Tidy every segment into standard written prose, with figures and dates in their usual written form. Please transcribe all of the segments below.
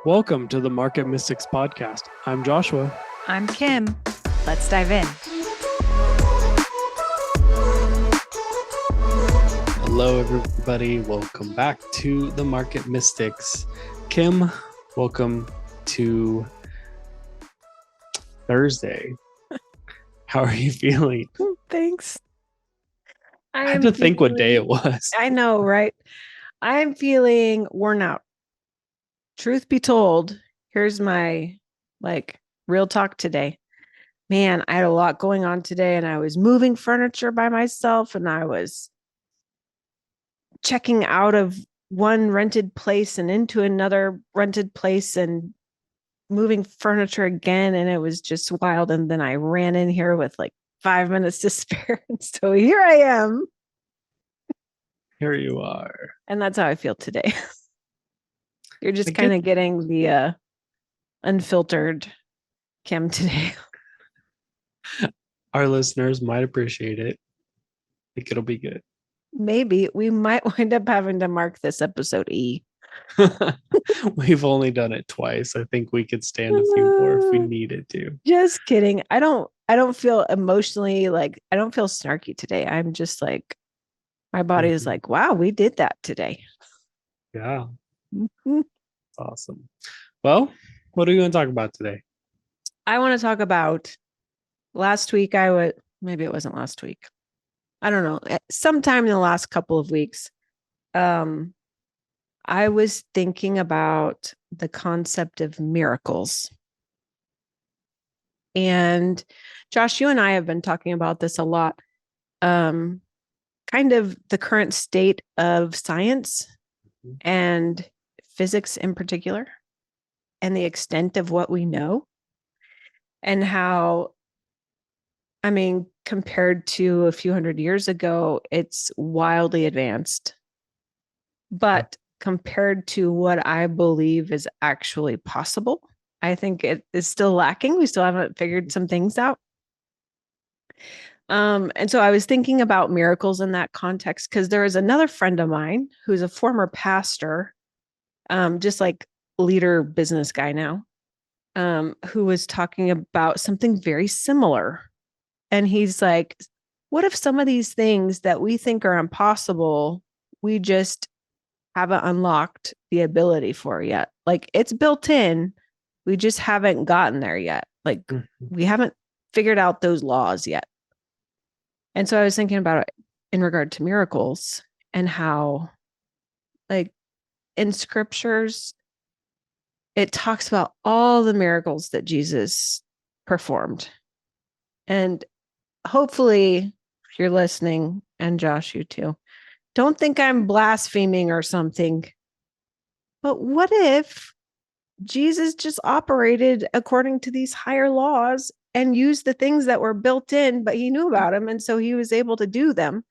Welcome to the Market Mystics podcast. I'm Joshua. I'm Kim. Let's dive in. Hello, everybody. Welcome back to the Market Mystics. Kim, welcome to Thursday. How are you feeling? Thanks. I had to think what day it was. I know, right? I'm feeling worn out. Truth be told, here's my real talk today. Man, I had a lot going on today, and I was moving furniture by myself, and I was checking out of one rented place and into another rented place and moving furniture again, and it was just wild. And then I ran in here with 5 minutes to spare. And so here I am. Here you are. And that's how I feel today. You're just kind of getting the unfiltered Kim today. Our listeners might appreciate it. I think it'll be good. Maybe we might wind up having to mark this episode E. We've only done it twice. I think we could stand a few more if we needed to. Just kidding. I don't feel emotionally I don't feel snarky today. I'm just my body is wow, we did that today. Yeah. Awesome. Well, what are you going to talk about today? I want to talk about last week. Maybe it wasn't last week. I don't know. Sometime in the last couple of weeks, I was thinking about the concept of miracles. And Josh, you and I have been talking about this a lot. Kind of the current state of science and physics in particular, and the extent of what we know, and how, compared to a few hundred years ago, it's wildly advanced. But compared to what I believe is actually possible, I think it is still lacking. We still haven't figured some things out. And so I was thinking about miracles in that context, because there is another friend of mine who's a former pastor, just leader business guy now, who was talking about something very similar. And he's like, what if some of these things that we think are impossible, we just haven't unlocked the ability for yet? It's built in. We just haven't gotten there yet. We haven't figured out those laws yet. And so I was thinking about it in regard to miracles, and how, in scriptures, it talks about all the miracles that Jesus performed. And hopefully, if you're listening, and Josh, you too, don't think I'm blaspheming or something. But what if Jesus just operated according to these higher laws and used the things that were built in, but he knew about them, and so he was able to do them?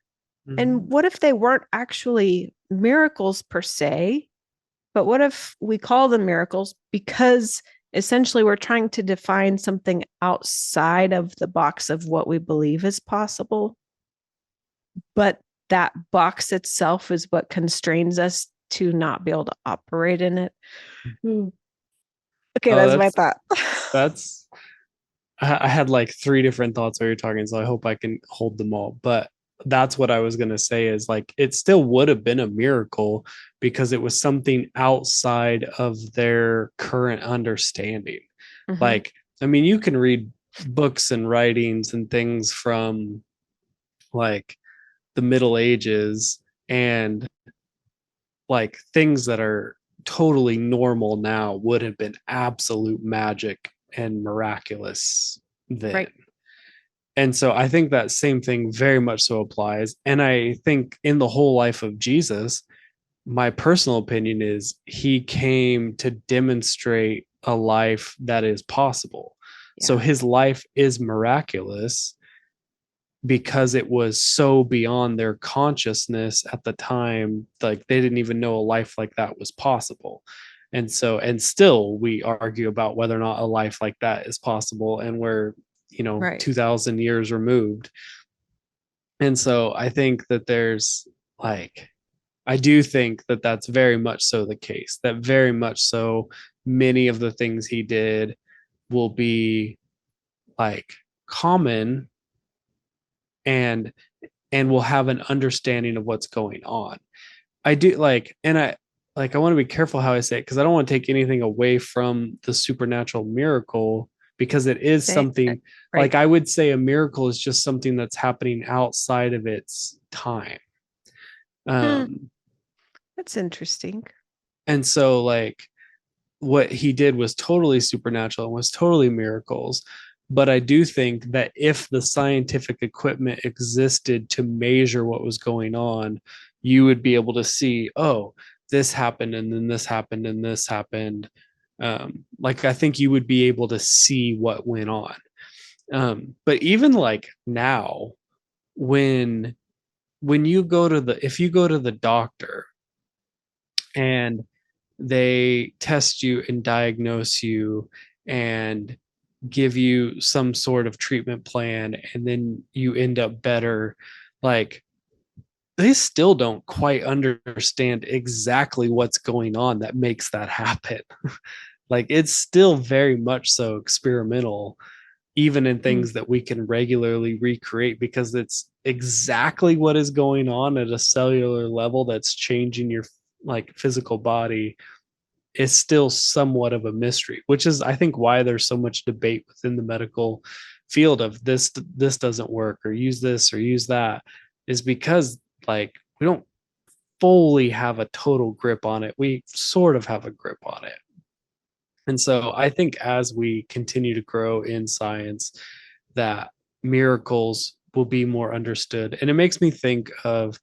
Mm-hmm. And what if they weren't actually miracles per se, but what if we call them miracles because essentially we're trying to define something outside of the box of what we believe is possible, but that box itself is what constrains us to not be able to operate in it? Okay, that's my thought. I had 3 different thoughts while you're talking, so I hope I can hold them all. But that's what I was going to say is it still would have been a miracle because it was something outside of their current understanding. Mm-hmm. You can read books and writings and things from the Middle Ages, and things that are totally normal now would have been absolute magic and miraculous then. Right. And so I think that same thing very much so applies. And I think in the whole life of Jesus, my personal opinion is he came to demonstrate a life that is possible. Yeah. So his life is miraculous because it was so beyond their consciousness at the time. They didn't even know a life like that was possible. And still we argue about whether or not a life like that is possible. And we're, right, 2000 years removed. And so I think that there's I do think that that's very much so the case, that very much so many of the things he did will be like common, and will have an understanding of what's going on. I do like, and I want to be careful how I say it, because I don't want to take anything away from the supernatural miracle, because it is Say, something, right. like I would say a miracle is just something that's happening outside of its time. Hmm, Um, that's interesting. and so like what he did was totally supernatural and was totally miracles. But I do think that if the scientific equipment existed to measure what was going on, you would be able to see, oh, this happened and then this happened and this happened. Like I think you would be able to see what went on. But even like now, when you go to the if you go to the doctor and they test you and diagnose you and give you some sort of treatment plan, and then you end up better, like they still don't quite understand exactly what's going on that makes that happen. Like it's still very much so experimental, even in Hmm, things that we can regularly recreate, because it's exactly what is going on at a cellular level that's changing your like physical body is still somewhat of a mystery, which is I think why there's so much debate within the medical field of this doesn't work, or use this or use that, is because like we don't fully have a total grip on it. We sort of have a grip on it. And so I think as we continue to grow in science, that miracles will be more understood. And it makes me think of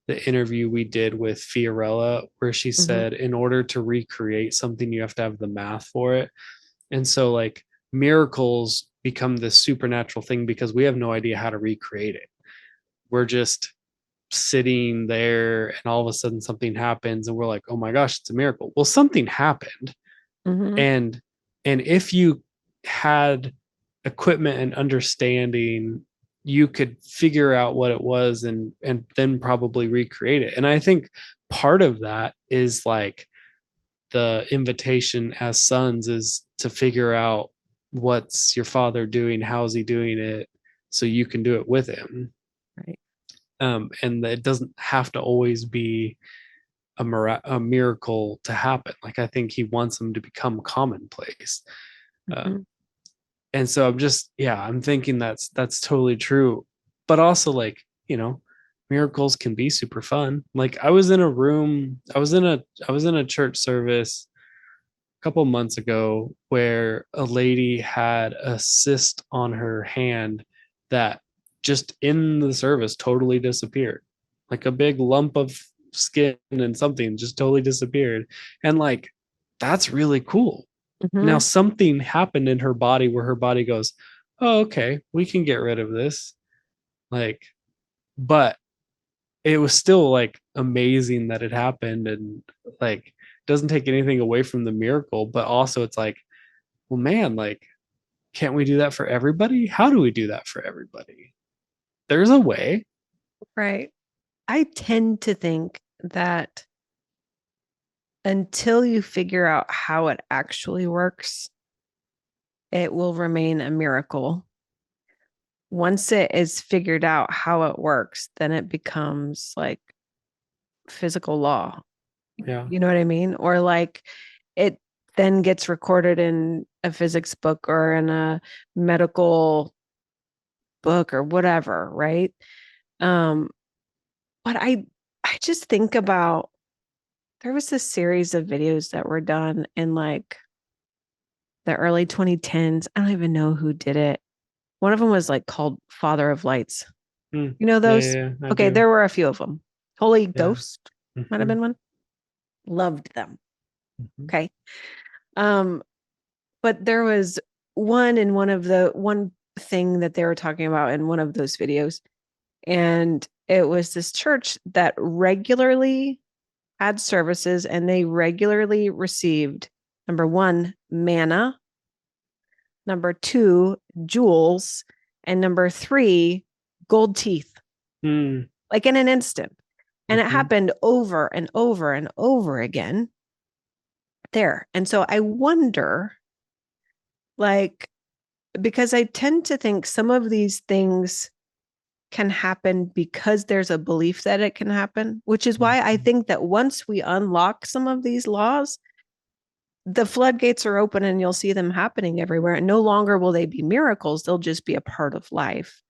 the interview we did with Fiorella, where she mhm. said, in order to recreate something, you have to have the math for it. And so, like, miracles become this supernatural thing because we have no idea how to recreate it. We're just sitting there, and all of a sudden something happens, and we're like, oh my gosh, it's a miracle. Well, something happened, Mhm. and if you had equipment and understanding, you could figure out what it was, and then probably recreate it. And I think part of that is like the invitation as sons is to figure out what's your father doing, how's he doing it, so you can do it with him. Right. And it doesn't have to always be a miracle to happen. Like I think he wants them to become commonplace. Um, Mhm. and so I'm just, yeah, I'm thinking that's totally true. But also, like, miracles can be super fun. Like I was in a room, I was in a church service a couple months ago where a lady had a cyst on her hand that just in the service totally disappeared. Like a big lump of skin and something just totally disappeared. And like that's really cool. Now Mhm. something happened in her body where her body goes, "Oh, okay, we can get rid of this." Like, but it was still like amazing that it happened, and like doesn't take anything away from the miracle, but also it's like, well, man, like, can't we do that for everybody? How do we do that for everybody? There's a way. Right. I tend to think that until you figure out how it actually works, it will remain a miracle. Once it is figured out how it works, then it becomes like physical law. Yeah. You know what I mean? Or like it then gets recorded in a physics book or in a medical book or whatever, right? Um, but I just think about there was this series of videos that were done in like the early 2010s. I don't even know who did it. One of them was like called Father of Lights. Mm. You know Yeah, those? yeah, yeah, I Okay, do. there were a few of them. Holy Yeah. Ghost might have Hmm. been one. Loved them. Hmm. Okay. Um, but there was one thing that they were talking about in one of those videos, and it was this church that regularly had services and they regularly received number one, manna, number two, jewels, and number three, gold teeth, Mm. like in an instant. And it Hmm. happened over and over and over again. there. And so I wonder, like, because I tend to think some of these things can happen because there's a belief that it can happen, which is why I think that once we unlock some of these laws, the floodgates are open and you'll see them happening everywhere. And no longer will they be miracles, they'll just be a part of life.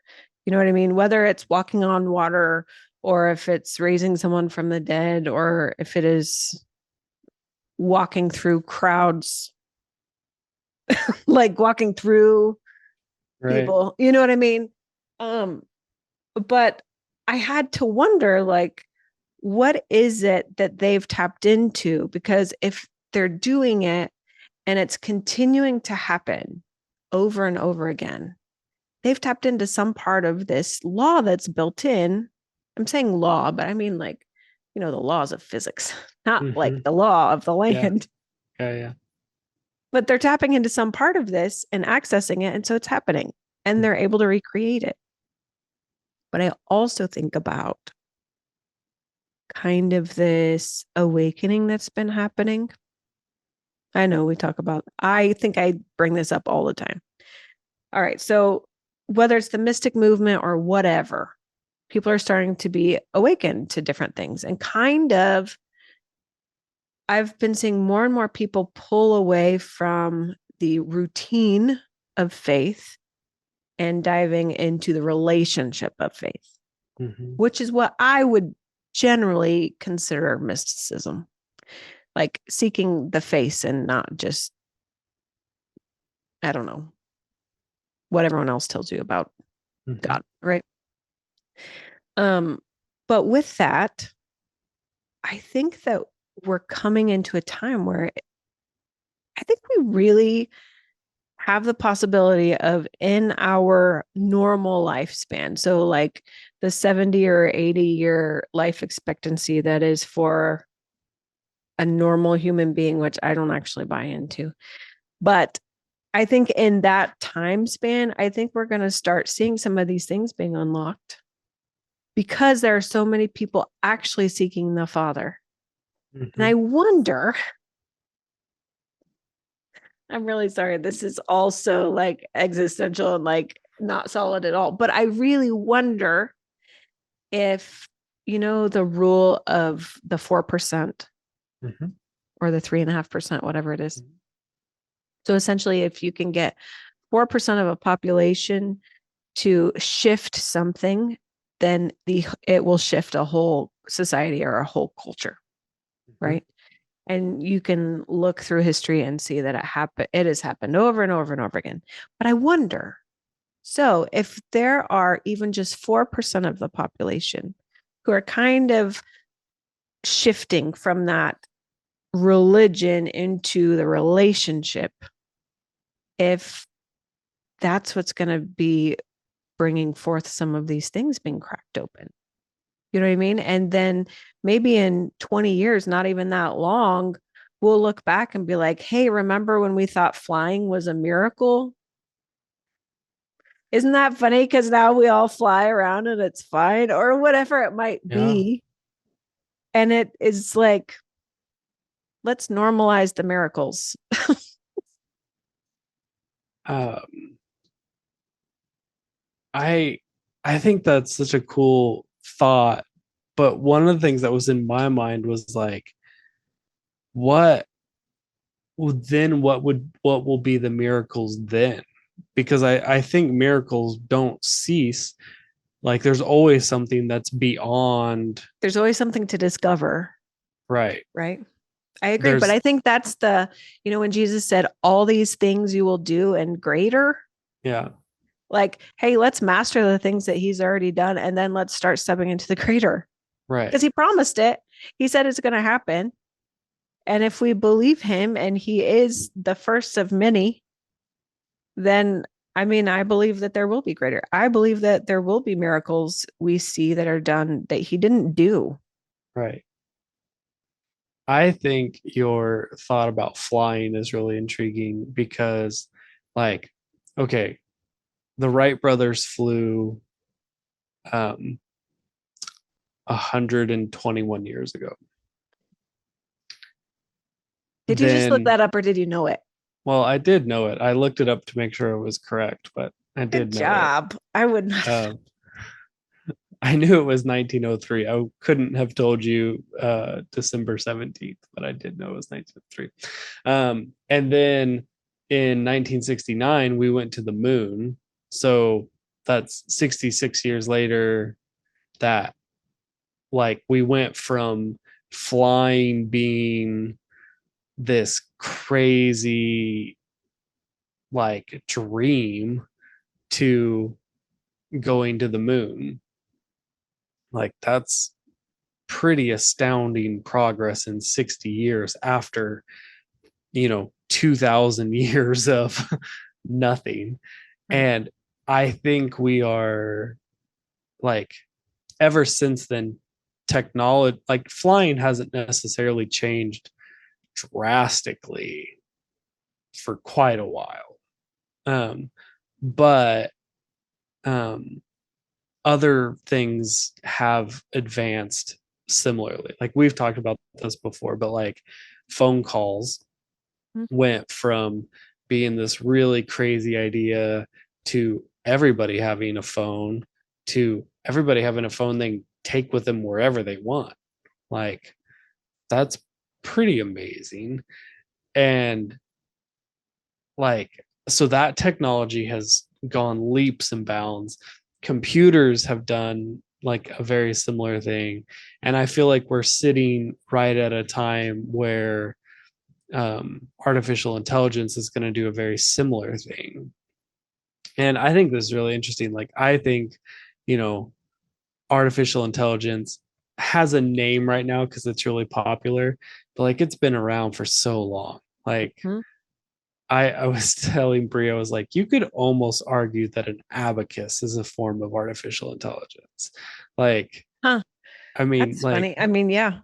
You know what I mean? Whether it's walking on water or if it's raising someone from the dead or if it is walking through crowds, like walking through Right. people, you know what I mean? But I had to wonder, like, what is it that they've tapped into? Because if they're doing it and it's continuing to happen over and over again, they've tapped into some part of this law that's built in. I'm saying law, but I mean, like, you know, the laws of physics, not like the law of the land. Yeah. But they're tapping into some part of this and accessing it. And so it's happening and they're able to recreate it. But I also think about kind of this awakening that's been happening. I know we talk about, I think I bring this up all the time. All right. So whether it's the mystic movement or whatever, people are starting to be awakened to different things and kind of, I've been seeing more and more people pull away from the routine of faith and diving into the relationship of faith, which is what I would generally consider mysticism, like seeking the face and not just, I don't know, what everyone else tells you about God, right? But with that, I think that we're coming into a time where I think we really have the possibility of in our normal lifespan. So like the 70 or 80-year life expectancy that is for a normal human being, which I don't actually buy into. But I think in that time span, I think we're going to start seeing some of these things being unlocked because there are so many people actually seeking the Father. And I wonder, I'm really sorry, this is also like existential and like not solid at all, but I really wonder if, you know, the rule of the 4% or the 3.5%, whatever it is. So essentially, if you can get 4% of a population to shift something, then it will shift a whole society or a whole culture, right? And you can look through history and see that it has happened over and over and over again. But I wonder, so if there are even just 4% of the population who are kind of shifting from that religion into the relationship, if that's what's going to be bringing forth some of these things being cracked open. You know what I mean? And then maybe in 20 years, not even that long, we'll look back and be like, hey, remember when we thought flying was a miracle? Isn't that funny? Because now we all fly around and it's fine, or whatever it might be. And it is like, let's normalize the miracles. I think that's such a cool thought, but one of the things that was in my mind was like, what what will be the miracles then? Because I think miracles don't cease. Like there's always something that's beyond. There's always something to discover. Right. I agree. But I think that's you know, when Jesus said, all these things you will do and greater. Yeah. Like, hey, let's master the things that he's already done. And then let's start stepping into the greater. Right. Because he promised it. He said it's going to happen. And if we believe him and he is the first of many, then I mean, I believe that there will be greater. I believe that there will be miracles we see that are done that he didn't do. Right. I think your thought about flying is really intriguing because, like, okay, the Wright brothers flew 121 years ago. Did you just look then, that up or did you know it? well, I did know it. I looked it up to make sure it was correct, but I Good did know it. job. I would not. Uh, I knew it was 1903. I couldn't have told you December 17th, but I did know it was 1903. And then in 1969, we went to the moon. So that's 66 years later that like we went from flying being this crazy like dream to going to the moon. Like that's pretty astounding progress in 60 years after, 2000 years of nothing. Right. And I think we are like, ever since then, technology, like flying hasn't necessarily changed drastically for quite a while. Um, but um, other things have advanced similarly. Like we've talked about this before, but like phone calls went from being this really crazy idea to everybody having a phone to everybody having a phone they can take with them wherever they want. Like that's pretty amazing. And like, so that technology has gone leaps and bounds. Computers have done like a very similar thing. And I feel like we're sitting right at a time where artificial intelligence is going to do a very similar thing. And I think this is really interesting. Like, I think, you know, artificial intelligence has a name right now because it's really popular, but like it's been around for so long. Like, Mhm. I was telling Brie, I was like, you could almost argue that an abacus is a form of artificial intelligence. Like, Huh. I mean, That's like, funny. I mean, yeah.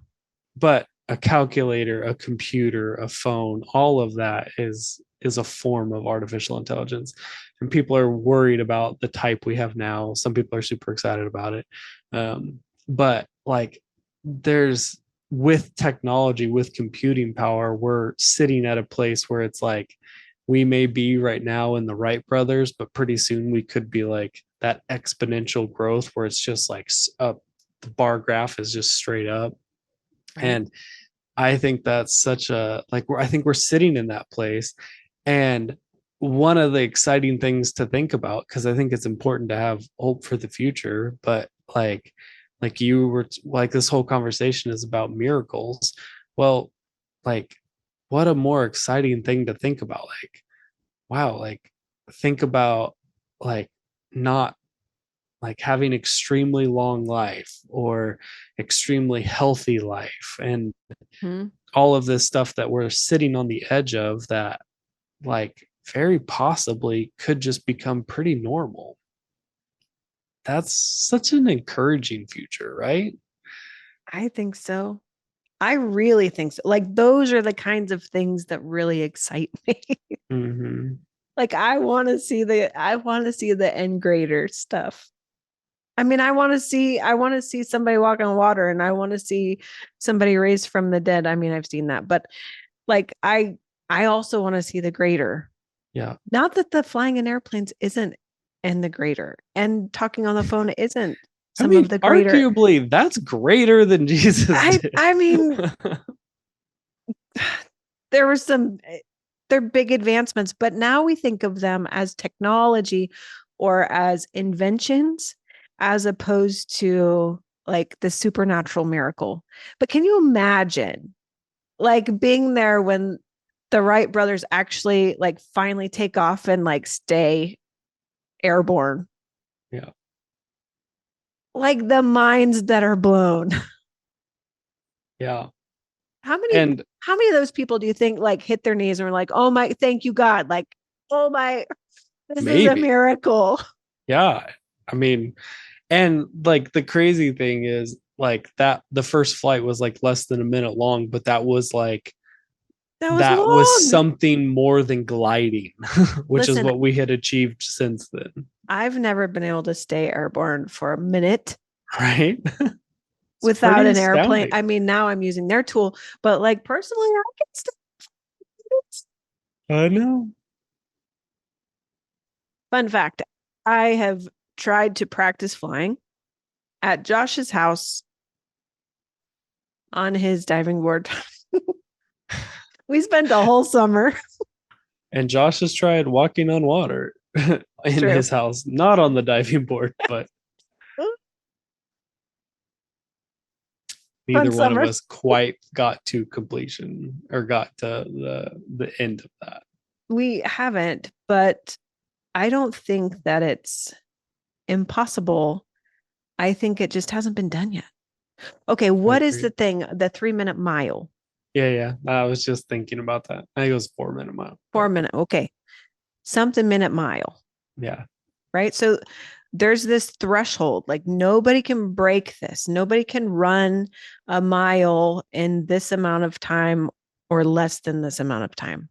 but a calculator, a computer, a phone, all of that is a form of artificial intelligence. And people are worried about the type we have now. Some people are super excited about it. But like there's with technology, with computing power, we're sitting at a place where it's like we may be right now in the Wright brothers, but pretty soon we could be like that exponential growth where it's just like up, the bar graph is just straight up. Right. And I think that's such a like I think we're sitting in that place. And one of the exciting things to think about, because I think it's important to have hope for the future, but like you were like this whole conversation is about miracles. Well, like what a more exciting thing to think about. Like, wow, like think about like not like having extremely long life or extremely healthy life and Mhm. all of this stuff that we're sitting on the edge of that like very possibly could just become pretty normal. That's such an encouraging future, right? I think so. I really think so. Like those are the kinds of things that really excite me. Mm-hmm. Like I want to see the end grader stuff. I mean, I want to see somebody walk on water and I want to see somebody raised from the dead. I mean, I've seen that, but like I also want to see the greater. Yeah. Not that the flying in airplanes isn't and the greater and talking on the phone isn't I some of mean, the greater. arguably, that's greater than Jesus did. I mean, there were some they're big advancements, but now we think of them as technology or as inventions as opposed to like the supernatural miracle. But can you imagine like being there when the Wright brothers actually like finally take off and like stay airborne? Yeah. Like the minds that are blown. Yeah. How many And how many of those people do you think like hit their knees and were like, "Oh my, thank you God." Like, "Oh my, this is a maybe, miracle." yeah. I mean, and like the crazy thing is like that the first flight was like less than a minute long, but That was that was long. something more than gliding, which is Listen, what we had achieved since then, I've never been able to stay airborne for a minute right? It's without pretty an airplane. astounding. I mean, now I'm using their tool, but like personally, I can still. I know. Fun fact, I have tried to practice flying at Josh's house on his diving board. We spent the whole summer. And Josh has tried walking on water in True. his house, not on the diving board, but Fun neither one of summer. us quite got to completion or got to the end of that. We haven't, but I don't think that it's impossible. I think it just hasn't been done yet. Okay, what is the thing? The 3-minute mile? Yeah. I was just thinking about that. I think it was 4 minute mile. 4 minute. Okay. Something minute mile. Yeah. Right. So there's this threshold, like nobody can break this. Nobody can run a mile in this amount of time or less than this amount of time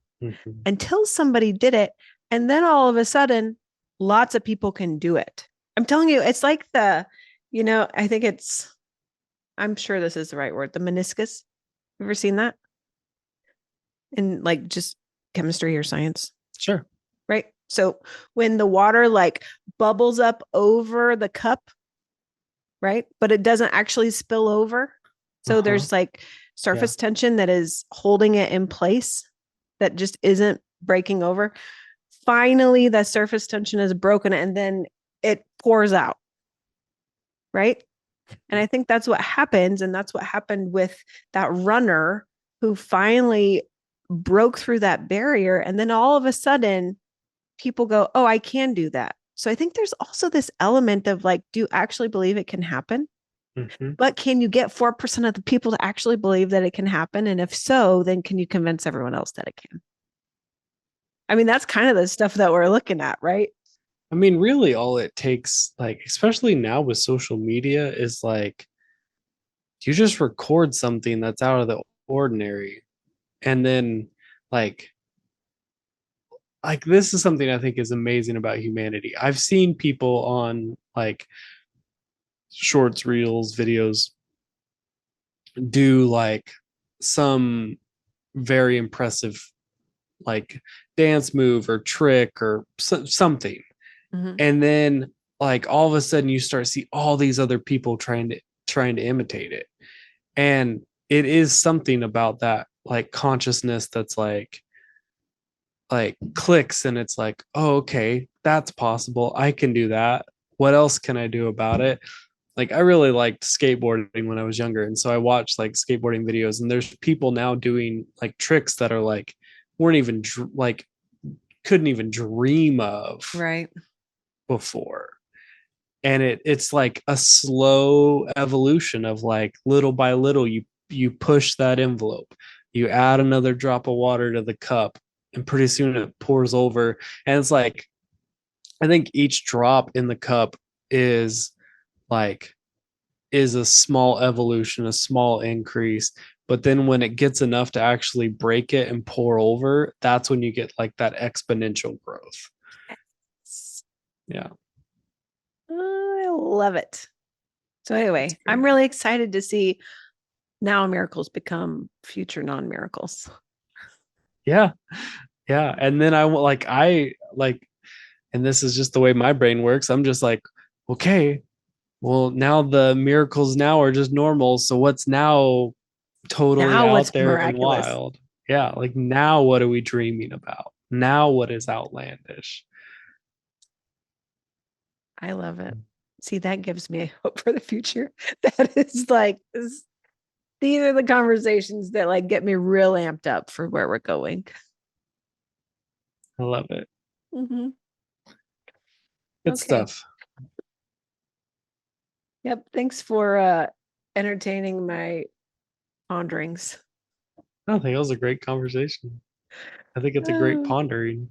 until somebody did it. And then all of a sudden, lots of people can do it. I'm telling you, it's like I think I'm sure this is the right word, the meniscus. You ever seen that? In like just chemistry or science? Sure. Right. So when the water like bubbles up over the cup, right? But it doesn't actually spill over. So there's like surface tension that is holding it in place that just isn't breaking over. Finally, the surface tension is broken and then it pours out. Right. And I think that's what happens. And that's what happened with that runner who finally broke through that barrier. And then all of a sudden, people go, oh, I can do that. So I think there's also this element of like, do you actually believe it can happen? But can you get 4% of the people to actually believe that it can happen? And if so, then can you convince everyone else that it can? I mean, that's kind of the stuff that we're looking at, right? I mean, really all it takes, like, especially now with social media, is like you just record something that's out of the ordinary. And then like this is something I think is amazing about humanity. I've seen people on like shorts, reels, videos do like some very impressive like dance move or trick or something. And then like all of a sudden you start to see all these other people trying to imitate it. And it is something about that like consciousness that's like clicks, and it's like, oh, okay, that's possible. I can do that. What else can I do about it? Like I really liked skateboarding when I was younger, and so I watched like skateboarding videos, and there's people now doing like tricks that are like weren't even like couldn't even dream of right before. And it's like a slow evolution of like little by little you push that envelope, you add another drop of water to the cup, and pretty soon it pours over. And it's like I think each drop in the cup is like is a small evolution, a small increase. But then when it gets enough to actually break it and pour over, that's when you get like that exponential growth. Yeah. I love it. So anyway, I'm really excited to see now miracles become future non-miracles. Yeah. And then and this is just the way my brain works. I'm just like, okay, well, now the miracles now are just normal. So what's now totally Now out what's there and miraculous? wild? Yeah. Like now what are we dreaming about? Now what is outlandish? I love it. See, that gives me hope for the future. That is like, these are the conversations that like get me real amped up for where we're going. I love it. Good Okay. stuff. Yep. Thanks for entertaining my ponderings. I think it was a great conversation. I think it's a great pondering.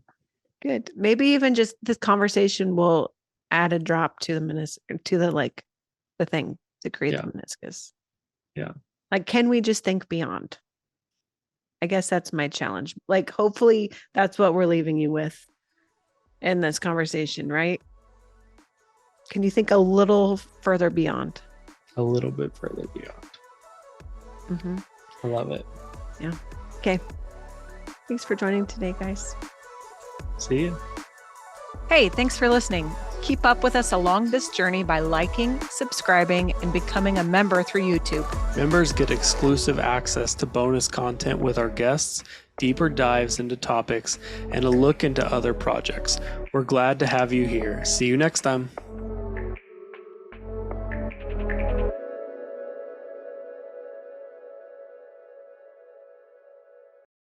Good. Maybe even just this conversation will add a drop to the thing to create the meniscus. Yeah. Like, can we just think beyond? I guess that's my challenge. Like, hopefully that's what we're leaving you with in this conversation, right? Can you think a little further beyond? A little bit further beyond. I love it. Yeah. Okay. Thanks for joining today, guys. See you. Hey, thanks for listening. Keep up with us along this journey by liking, subscribing, and becoming a member through YouTube. Members get exclusive access to bonus content with our guests, deeper dives into topics, and a look into other projects. We're glad to have you here. See you next time.